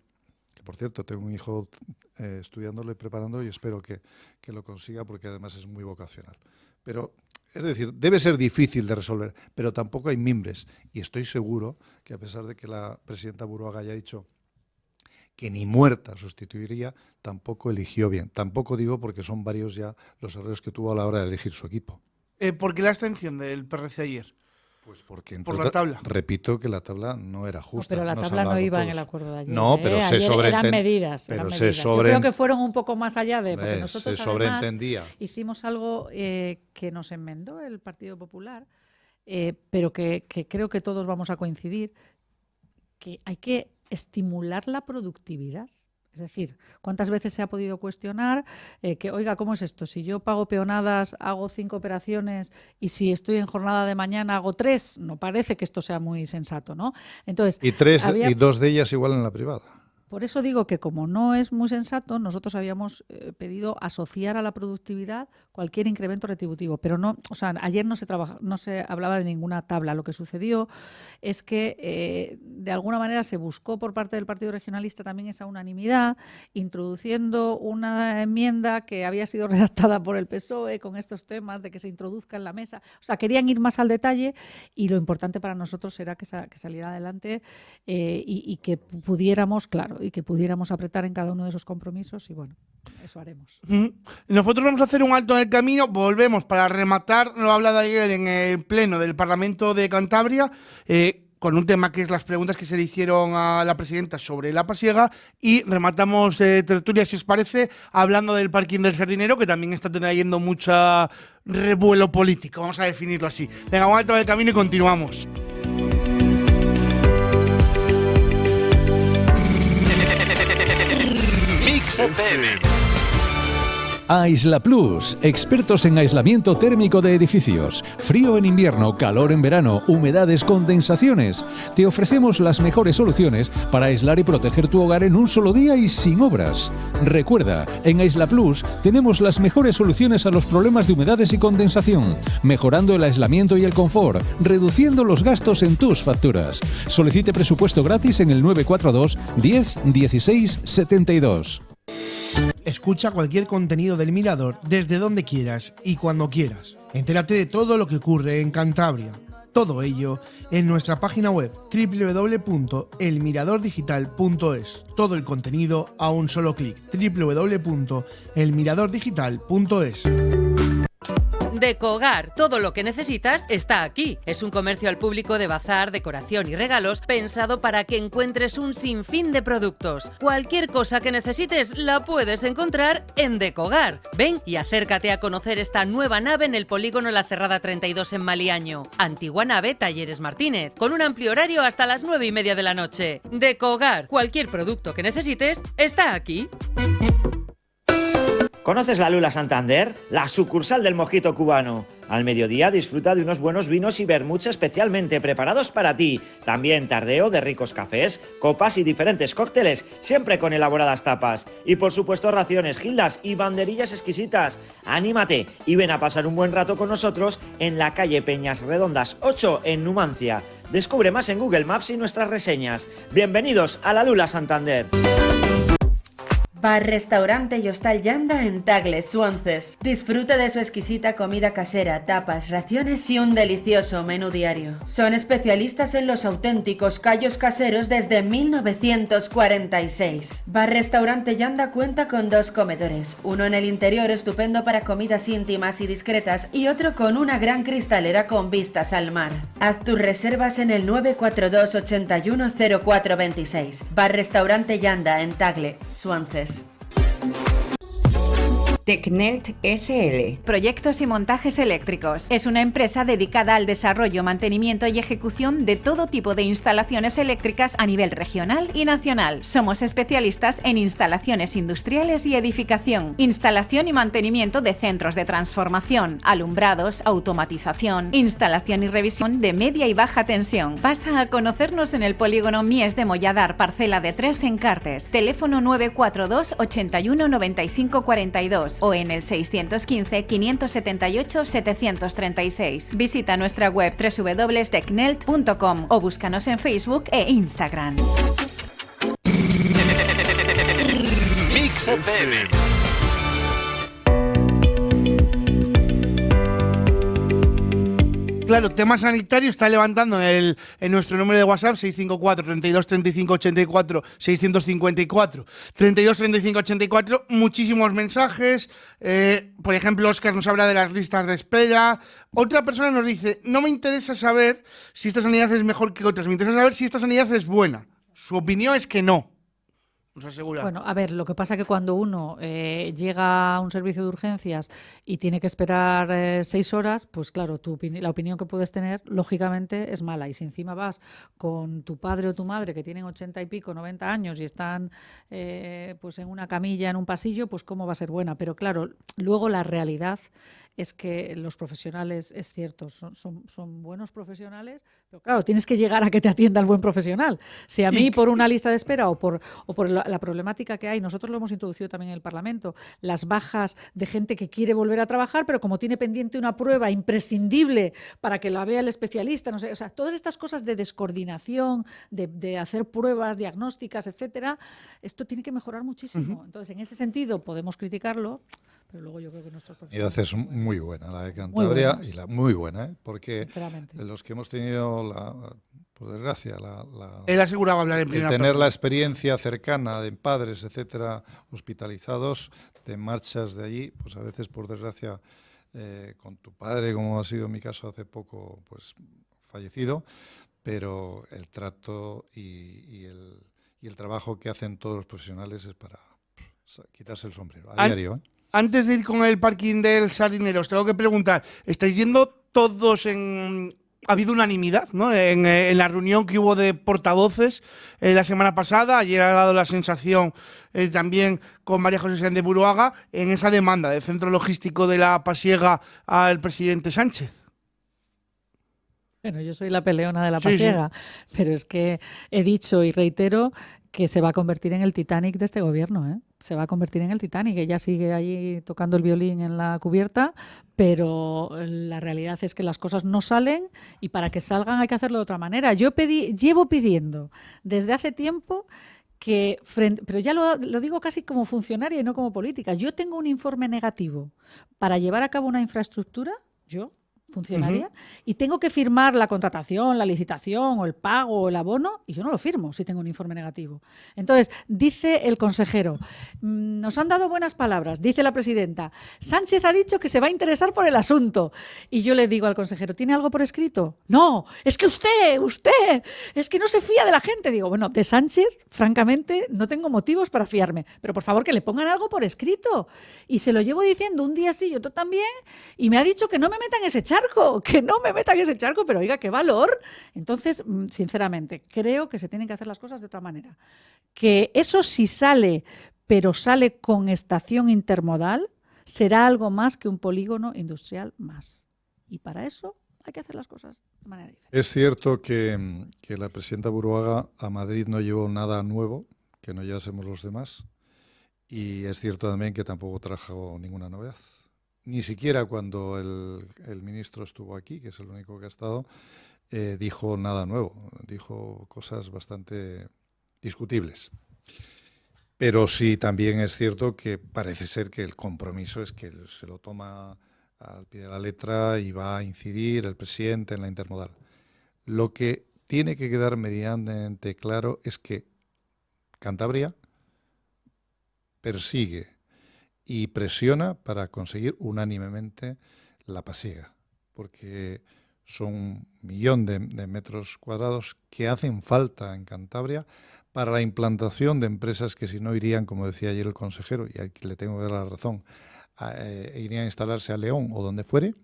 Que, por cierto, tengo un hijo estudiándolo y preparándolo y espero que lo consiga porque además es muy vocacional. Pero, es decir, debe ser difícil de resolver, pero tampoco hay mimbres. Y estoy seguro que a pesar de que la presidenta Buruaga haya dicho que ni muerta sustituiría, tampoco eligió bien. Tampoco digo porque son varios ya los errores que tuvo a la hora de elegir su equipo. ¿Por qué la abstención del PRC ayer? Pues porque por la tabla. Repito que la tabla no era justa. No, pero la tabla no iba en el acuerdo de ayer. No, pero se sobreentendía. Eran medidas. Yo creo que fueron un poco más allá de... Porque nosotros además hicimos algo que nos enmendó el Partido Popular, pero que creo que todos vamos a coincidir, que hay que estimular la productividad. Es decir, ¿cuántas veces se ha podido cuestionar que, oiga, ¿cómo es esto? Si yo pago peonadas, hago 5 operaciones y si estoy en jornada de mañana hago 3, no parece que esto sea muy sensato, ¿no? Entonces, y 2 de ellas igual en la privada. Por eso digo que como no es muy sensato, nosotros habíamos pedido asociar a la productividad cualquier incremento retributivo, pero no, o sea, ayer no se hablaba de ninguna tabla. Lo que sucedió es que de alguna manera se buscó por parte del Partido Regionalista también esa unanimidad, introduciendo una enmienda que había sido redactada por el PSOE con estos temas de que se introduzca en la mesa. O sea, querían ir más al detalle y lo importante para nosotros era que saliera adelante y que pudiéramos, claro, y que pudiéramos apretar en cada uno de esos compromisos y bueno, eso haremos. Nosotros vamos a hacer un alto en el camino, volvemos para rematar lo hablado ayer en el pleno del Parlamento de Cantabria con un tema que es las preguntas que se le hicieron a la presidenta sobre la pasiega y rematamos tertulia, si os parece, hablando del parking del Sardinero, que también está trayendo mucha revuelo político, vamos a definirlo así. Venga, vamos a tomar el camino y continuamos. Mix FM. Aisla Plus, expertos en aislamiento térmico de edificios. Frío en invierno, calor en verano, humedades, condensaciones. Te ofrecemos las mejores soluciones para aislar y proteger tu hogar en un solo día y sin obras. Recuerda, en Aisla Plus tenemos las mejores soluciones a los problemas de humedades y condensación, mejorando el aislamiento y el confort, reduciendo los gastos en tus facturas. Solicite presupuesto gratis en el 942 10 16 72. Escucha cualquier contenido del Mirador desde donde quieras y cuando quieras. Entérate de todo lo que ocurre en Cantabria. Todo ello en nuestra página web www.elmiradordigital.es. Todo el contenido a un solo clic. www.elmiradordigital.es. Decogar, todo lo que necesitas está aquí. Es un comercio al público de bazar, decoración y regalos pensado para que encuentres un sinfín de productos. Cualquier cosa que necesites la puedes encontrar en Decogar. Ven y acércate a conocer esta nueva nave en el polígono La Cerrada 32 en Maliaño. Antigua nave Talleres Martínez, con un amplio horario hasta las 9:30 de la noche. Decogar, cualquier producto que necesites está aquí. ¿Conoces la Lula Santander? La sucursal del mojito cubano. Al mediodía disfruta de unos buenos vinos y vermuts especialmente preparados para ti. También tardeo de ricos cafés, copas y diferentes cócteles, siempre con elaboradas tapas. Y por supuesto raciones, gildas y banderillas exquisitas. ¡Anímate y ven a pasar un buen rato con nosotros en la calle Peñas Redondas 8 en Numancia! Descubre más en Google Maps y nuestras reseñas. Bienvenidos a la Lula Santander. Bar, restaurante y hostal Yanda en Tagle, Suances. Disfruta de su exquisita comida casera, tapas, raciones y un delicioso menú diario. Son especialistas en los auténticos callos caseros desde 1946. Bar, restaurante Yanda cuenta con 2 comedores, uno en el interior estupendo para comidas íntimas y discretas y otro con una gran cristalera con vistas al mar. Haz tus reservas en el 942 81 0426. Bar, restaurante Yanda en Tagle, Suances. Tecnelt SL. Proyectos y montajes eléctricos. Es una empresa dedicada al desarrollo, mantenimiento y ejecución de todo tipo de instalaciones eléctricas a nivel regional y nacional. Somos especialistas en instalaciones industriales y edificación, instalación y mantenimiento de centros de transformación, alumbrados, automatización, instalación y revisión de media y baja tensión. Pasa a conocernos en el polígono Mies de Molladar, parcela de 3 en Cartes. Teléfono 942 81 95 42. O en el 615-578-736. Visita nuestra web www.tecnelt.com o búscanos en Facebook e Instagram. Mix FM. Claro, tema sanitario está levantando en nuestro número de WhatsApp 654 32 35 84 654 32 35 84 muchísimos mensajes. Por ejemplo, Óscar nos habla de las listas de espera. Otra persona nos dice: no me interesa saber si esta sanidad es mejor que otras, me interesa saber si esta sanidad es buena. Su opinión es que no. Nos asegura. Bueno, a ver, lo que pasa es que cuando uno llega a un servicio de urgencias y tiene que esperar 6 horas, pues claro, la opinión que puedes tener, lógicamente, es mala. Y si encima vas con tu padre o tu madre, que tienen 80 y pico, 90 años y están pues en una camilla, en un pasillo, pues cómo va a ser buena. Pero claro, luego la realidad es que los profesionales, es cierto, son buenos profesionales, pero claro, tienes que llegar a que te atienda el buen profesional. Si a mí por una lista de espera o por la problemática que hay, nosotros lo hemos introducido también en el Parlamento, las bajas de gente que quiere volver a trabajar, pero como tiene pendiente una prueba imprescindible para que la vea el especialista, no sé, o sea, todas estas cosas de descoordinación, de hacer pruebas diagnósticas, etcétera, esto tiene que mejorar muchísimo. Entonces, en ese sentido, podemos criticarlo, pero luego yo creo que nuestros profesionales... Es muy buena la de Cantabria, muy buena, porque los que hemos tenido por desgracia, él aseguraba hablar en primera tener la experiencia cercana de padres, etcétera, hospitalizados, de marchas de allí, pues a veces, por desgracia, con tu padre, como ha sido mi caso hace poco, pues fallecido, pero el trato y el trabajo que hacen todos los profesionales es para quitarse el sombrero a diario. Antes de ir con el parking del Sardinero, os tengo que preguntar, ¿estáis yendo todos ha habido unanimidad, ¿no? En la reunión que hubo de portavoces la semana pasada, ayer ha dado la sensación también con María José Sáenz de Buruaga en esa demanda del centro logístico de la Pasiega al presidente Sánchez? Bueno, yo soy la peleona de la Pasiega, pero es que he dicho y reitero que se va a convertir en el Titanic de este gobierno, ¿eh? Se va a convertir en el Titanic. Ella sigue ahí tocando el violín en la cubierta, pero la realidad es que las cosas no salen y para que salgan hay que hacerlo de otra manera. Llevo pidiendo desde hace tiempo pero ya lo digo casi como funcionaria y no como política. Yo tengo un informe negativo para llevar a cabo una infraestructura, funcionaria, y tengo que firmar la contratación, la licitación o el pago o el abono, y yo no lo firmo si tengo un informe negativo. Entonces, dice el consejero, nos han dado buenas palabras, dice la presidenta, Sánchez ha dicho que se va a interesar por el asunto. Y yo le digo al consejero, ¿tiene algo por escrito? No, es que usted, es que no se fía de la gente. Digo, bueno, de Sánchez, francamente, no tengo motivos para fiarme, pero por favor que le pongan algo por escrito. Y se lo llevo diciendo un día sí y otro también, y me ha dicho que no me metan ese charco, pero oiga, qué valor. Entonces, sinceramente, creo que se tienen que hacer las cosas de otra manera. Que eso sí sale, pero sale con estación intermodal, será algo más que un polígono industrial más. Y para eso hay que hacer las cosas de manera diferente. Es cierto que la presidenta Buruaga a Madrid no llevó nada nuevo, que no llevásemos los demás, y es cierto también que tampoco trajo ninguna novedad. Ni siquiera cuando el ministro estuvo aquí, que es el único que ha estado, dijo nada nuevo. Dijo cosas bastante discutibles. Pero sí, también es cierto que parece ser que el compromiso es que se lo toma al pie de la letra y va a incidir el presidente en la intermodal. Lo que tiene que quedar medianamente claro es que Cantabria persigue y presiona para conseguir unánimemente la Pasiega, porque son 1 millón de metros cuadrados que hacen falta en Cantabria para la implantación de empresas que si no irían, como decía ayer el consejero, y aquí le tengo que dar la razón, irían a instalarse a León o donde fuere,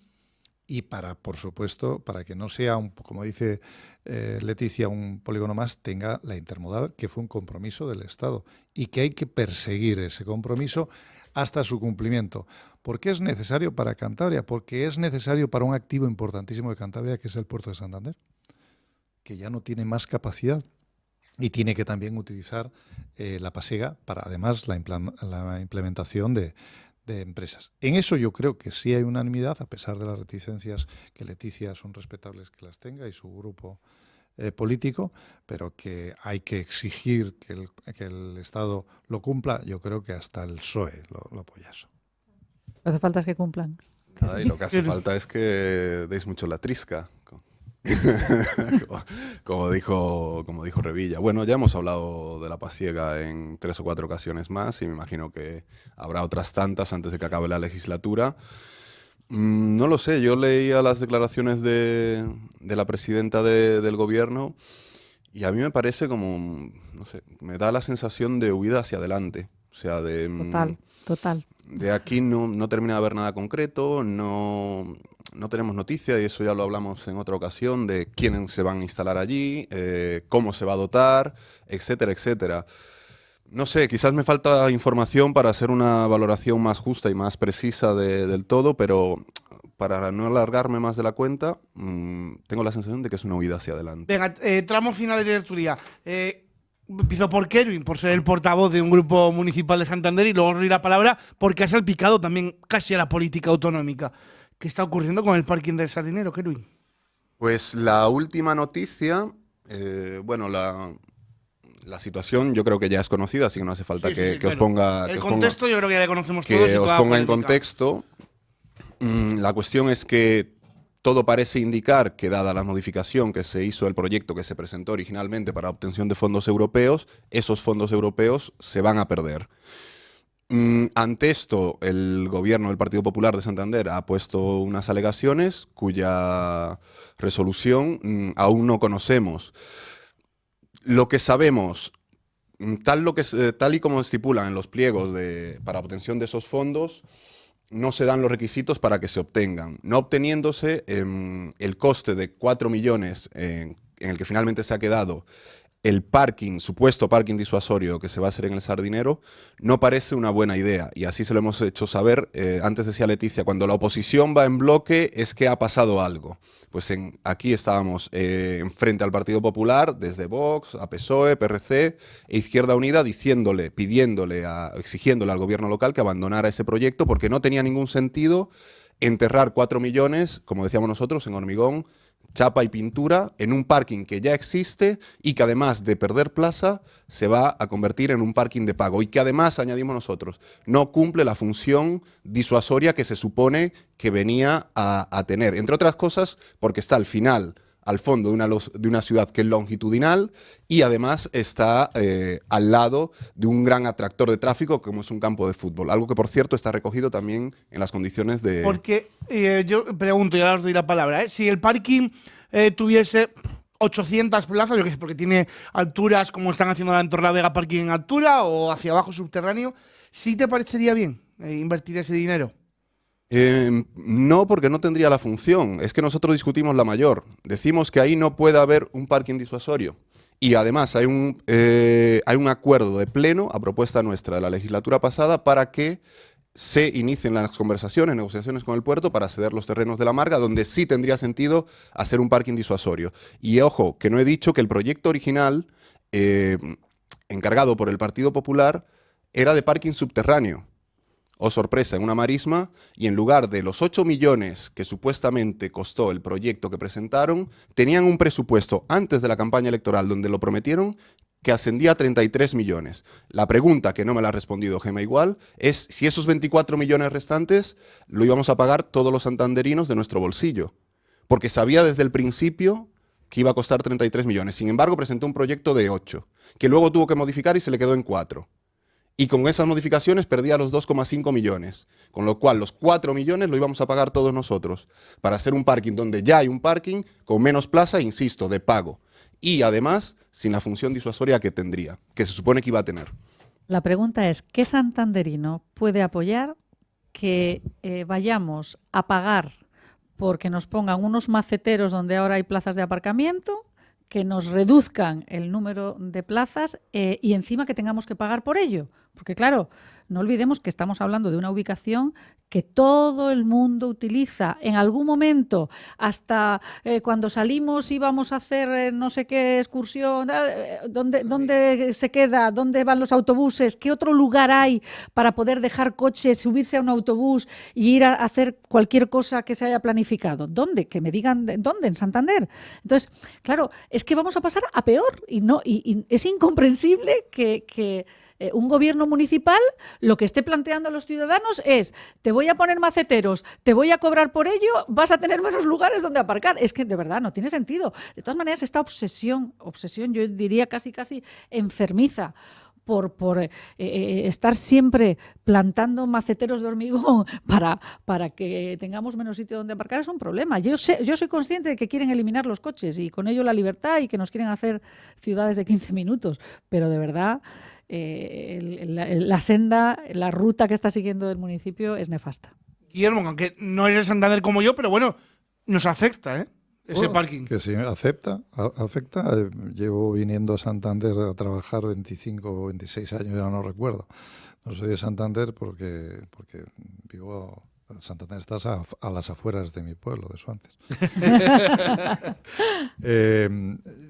y para, por supuesto, para que no sea, como dice Leticia, un polígono más, tenga la intermodal, que fue un compromiso del Estado, y que hay que perseguir ese compromiso hasta su cumplimiento. ¿Por qué es necesario para Cantabria? Porque es necesario para un activo importantísimo de Cantabria, que es el puerto de Santander, que ya no tiene más capacidad y tiene que también utilizar la Pasiega para, además, la implementación de empresas. En eso yo creo que sí hay unanimidad, a pesar de las reticencias que Leticia son respetables que las tenga y su grupo político, pero que hay que exigir que el Estado lo cumpla. Yo creo que hasta el PSOE lo apoya eso. Lo que hace falta es que cumplan. Y lo que hace falta es que deis mucho la trisca, como dijo Revilla. Bueno, ya hemos hablado de la Pasiega en 3 o 4 ocasiones más y me imagino que habrá otras tantas antes de que acabe la legislatura. No lo sé, yo leía las declaraciones de la presidenta del gobierno y a mí me parece como, no sé, me da la sensación de huida hacia adelante. O sea, Total. De aquí no termina de haber nada concreto, no tenemos noticia, y eso ya lo hablamos en otra ocasión, de quiénes se van a instalar allí, cómo se va a dotar, etcétera, etcétera. No sé, quizás me falta información para hacer una valoración más justa y más precisa del todo, pero para no alargarme más de la cuenta, tengo la sensación de que es una huida hacia adelante. Venga, tramos finales de tertulia. Empiezo por Kerwin, por ser el portavoz de un grupo municipal de Santander, y luego os doy la palabra porque ha salpicado también casi a la política autonómica. ¿Qué está ocurriendo con el parking del Sardinero, Kerwin? Pues la última noticia, bueno, la situación yo creo que ya es conocida, así que no hace falta que os ponga... El contexto yo creo que ya le conocemos todos. Que os ponga en contexto. La cuestión es que todo parece indicar que, dada la modificación que se hizo del proyecto que se presentó originalmente para obtención de fondos europeos, esos fondos europeos se van a perder. Ante esto, el gobierno del Partido Popular de Santander ha puesto unas alegaciones cuya resolución aún no conocemos. Lo que sabemos, tal y como estipulan en los pliegos para obtención de esos fondos, no se dan los requisitos para que se obtengan. No obteniéndose, el coste de 4 millones en el que finalmente se ha quedado el supuesto parking disuasorio que se va a hacer en el Sardinero, no parece una buena idea. Y así se lo hemos hecho saber. Antes decía Leticia, cuando la oposición va en bloque es que ha pasado algo. Pues aquí estábamos frente al Partido Popular, desde Vox, a PSOE, PRC e Izquierda Unida, exigiéndole al gobierno local que abandonara ese proyecto porque no tenía ningún sentido enterrar 4 millones, como decíamos nosotros, en hormigón, chapa y pintura en un parking que ya existe y que además de perder plaza se va a convertir en un parking de pago y que además, añadimos nosotros, no cumple la función disuasoria que se supone que venía a tener. Entre otras cosas porque está al fondo de una ciudad que es longitudinal y además está al lado de un gran atractor de tráfico como es un campo de fútbol. Algo que, por cierto, está recogido también en las condiciones de... Porque yo pregunto, y ahora os doy la palabra, si el parking tuviese 800 plazas, yo qué sé, porque tiene alturas como están haciendo en Torrelavega, parking en altura o hacia abajo subterráneo, ¿sí te parecería bien invertir ese dinero? No, porque no tendría la función. Es que nosotros discutimos la mayor. Decimos que ahí no puede haber un parking disuasorio. Y además hay un acuerdo de pleno, a propuesta nuestra de la legislatura pasada, para que se inicien las conversaciones, negociaciones con el puerto para ceder los terrenos de la Marga, donde sí tendría sentido hacer un parking disuasorio. Y ojo, que no he dicho que el proyecto original, encargado por el Partido Popular, era de parking subterráneo. Oh, sorpresa, en una marisma, y en lugar de los 8 millones que supuestamente costó el proyecto que presentaron, tenían un presupuesto antes de la campaña electoral donde lo prometieron que ascendía a 33 millones. La pregunta, que no me la ha respondido Gema igual, es si esos 24 millones restantes lo íbamos a pagar todos los santanderinos de nuestro bolsillo. Porque sabía desde el principio que iba a costar 33 millones. Sin embargo, presentó un proyecto de 8, que luego tuvo que modificar y se le quedó en 4. Y con esas modificaciones perdía los 2,5 millones, con lo cual los 4 millones lo íbamos a pagar todos nosotros, para hacer un parking donde ya hay un parking, con menos plaza, insisto, de pago. Y además, sin la función disuasoria que tendría, que se supone que iba a tener. La pregunta es, ¿qué santanderino puede apoyar que vayamos a pagar porque nos pongan unos maceteros donde ahora hay plazas de aparcamiento, que nos reduzcan el número de plazas y encima que tengamos que pagar por ello? Porque claro, no olvidemos que estamos hablando de una ubicación que todo el mundo utiliza en algún momento, hasta cuando salimos y vamos a hacer no sé qué excursión, ¿dónde se queda? ¿Dónde van los autobuses? ¿Qué otro lugar hay para poder dejar coches, subirse a un autobús y ir a hacer cualquier cosa que se haya planificado? ¿Dónde? Que me digan dónde, en Santander. Entonces, claro, es que vamos a pasar a peor y es incomprensible que un gobierno municipal lo que esté planteando a los ciudadanos es: te voy a poner maceteros, te voy a cobrar por ello, vas a tener menos lugares donde aparcar. Es que de verdad no tiene sentido. De todas maneras, esta obsesión, yo diría casi enfermiza, por estar siempre plantando maceteros de hormigón para que tengamos menos sitio donde aparcar es un problema. Yo soy consciente de que quieren eliminar los coches y con ello la libertad y que nos quieren hacer ciudades de 15 minutos, pero de verdad la senda, la ruta que está siguiendo el municipio es nefasta. Guillermo, aunque no eres Santander como yo, pero bueno, nos afecta, ese parking. Que sí, afecta. Llevo viniendo a Santander a trabajar 25 o 26 años, ya no recuerdo. No soy de Santander porque vivo... Santander estás a las afueras de mi pueblo, de Suances.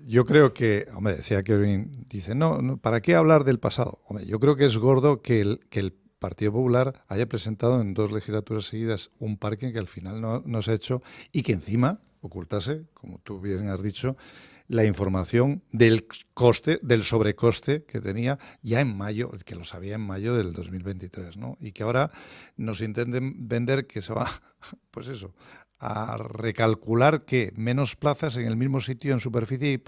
Yo creo que, hombre, decía Kevin, dice, no, ¿para qué hablar del pasado? Hombre, yo creo que es gordo que el Partido Popular haya presentado en 2 legislaturas seguidas un parking que al final no se ha hecho y que encima ocultase, como tú bien has dicho, la información del sobrecoste que tenía ya en mayo, que lo sabía en mayo del 2023, ¿no? Y que ahora nos intenten vender que se va, pues eso, a recalcular que menos plazas en el mismo sitio en superficie y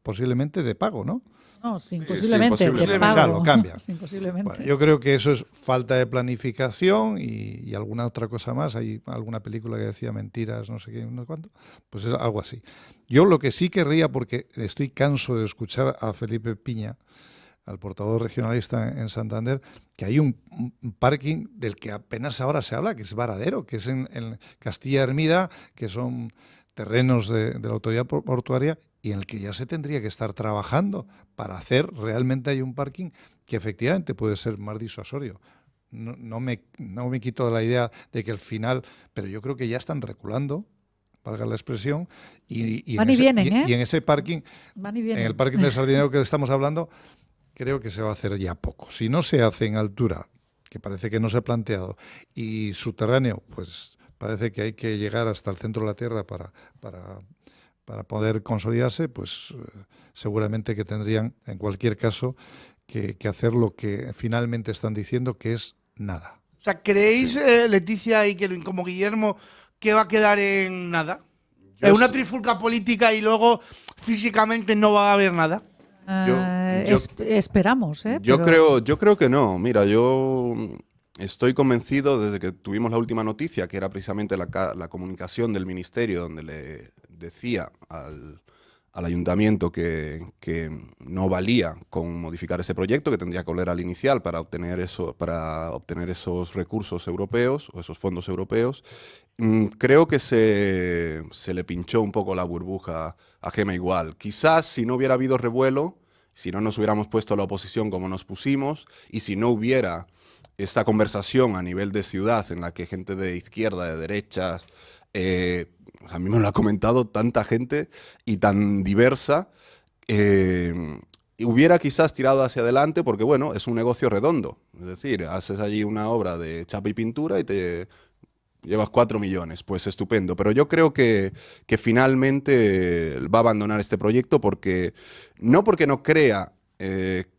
posiblemente de pago, ¿no? No, sin posiblemente, sí, de posiblemente. pago. O sea, lo cambia. Sin posiblemente. Bueno, yo creo que eso es falta de planificación y alguna otra cosa más. Hay alguna película que decía mentiras, no sé qué, no sé cuánto. Pues es algo así. Yo lo que sí querría, porque estoy canso de escuchar a Felipe Piña, al portavoz regionalista en Santander, que hay un parking del que apenas ahora se habla, que es Varadero, que es en Castilla Hermida, que son terrenos de la autoridad portuaria, y en el que ya se tendría que estar trabajando para hacer realmente hay un parking que efectivamente puede ser más disuasorio. No me quito de la idea de que al final, pero yo creo que ya están reculando, valga la expresión, y Van y vienen, ¿eh? Y en ese parking, Van y vienen. en el parking del Sardinero que estamos hablando, creo que se va a hacer ya poco. Si no se hace en altura, que parece que no se ha planteado, y subterráneo, pues parece que hay que llegar hasta el centro de la Tierra para poder consolidarse, pues seguramente que tendrían, en cualquier caso, que hacer lo que finalmente están diciendo, que es nada. O sea, ¿creéis, Leticia y Kelvin, como Guillermo, que va a quedar en nada? ¿En una trifulca política y luego físicamente no va a haber nada? Esperamos, ¿eh? Yo creo que no. Mira, yo estoy convencido desde que tuvimos la última noticia, que era precisamente la comunicación del ministerio, donde le decía al ayuntamiento que no valía con modificar ese proyecto, que tendría que volver al inicial para obtener esos recursos europeos o esos fondos europeos. Creo que se le pinchó un poco la burbuja a Gema Igual. Quizás si no hubiera habido revuelo, si no nos hubiéramos puesto a la oposición como nos pusimos, y si no hubiera esta conversación a nivel de ciudad en la que gente de izquierda, de derechas, a mí me lo ha comentado tanta gente y tan diversa, hubiera quizás tirado hacia adelante porque, bueno, es un negocio redondo. Es decir, haces allí una obra de chapa y pintura y te llevas 4 millones, pues estupendo. Pero yo creo que finalmente va a abandonar este proyecto no porque no crea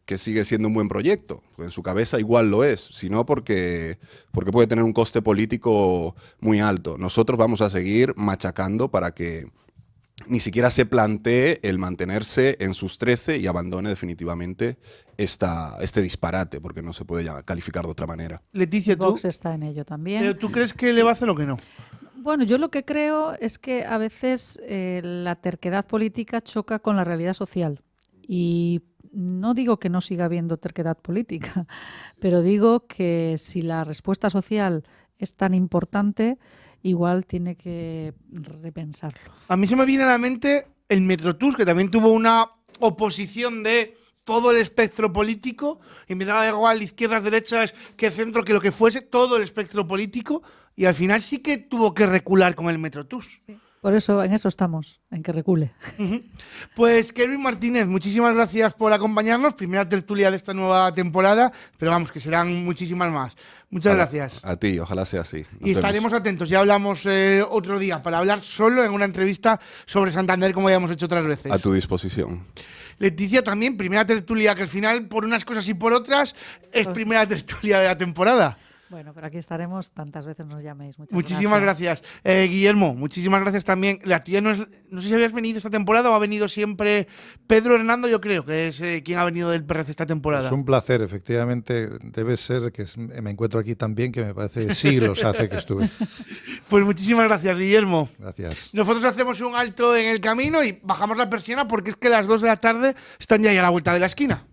que sigue siendo un buen proyecto, en su cabeza igual lo es, sino porque puede tener un coste político muy alto. Nosotros vamos a seguir machacando para que ni siquiera se plantee el mantenerse en sus 13 y abandone definitivamente este disparate, porque no se puede ya calificar de otra manera. Leticia, ¿tú? Vox está en ello también. ¿Pero tú crees que le va a hacer o que no? Bueno, yo lo que creo es que a veces la terquedad política choca con la realidad social. Y no digo que no siga habiendo terquedad política, pero digo que si la respuesta social es tan importante, igual tiene que repensarlo. A mí se me viene a la mente el Metrotús, que también tuvo una oposición de todo el espectro político, y me daba igual izquierdas, derechas, que centro, que lo que fuese, todo el espectro político, y al final sí que tuvo que recular con el Metrotús. Sí. Por eso, en eso estamos, en que recule. Pues Kelvin Martínez, muchísimas gracias por acompañarnos. Primera tertulia de esta nueva temporada, pero vamos, que serán muchísimas más. Muchas gracias. A ti, ojalá sea así. Y estaremos atentos, ya hablamos otro día, para hablar solo en una entrevista sobre Santander, como ya hemos hecho otras veces. A tu disposición. Leticia también, primera tertulia, que al final, por unas cosas y por otras, es primera tertulia de la temporada. Bueno, pero aquí estaremos tantas veces nos llaméis. Muchísimas gracias. Guillermo, muchísimas gracias también. La tuya no sé si habías venido esta temporada o ha venido siempre Pedro Hernando, yo creo que es quien ha venido del PRC esta temporada. Es un placer, efectivamente. Debe ser que me encuentro aquí también, que me parece siglos hace que estuve. Pues muchísimas gracias, Guillermo. Gracias. Nosotros hacemos un alto en el camino y bajamos la persiana porque es que las 2 de la tarde están ya a la vuelta de la esquina.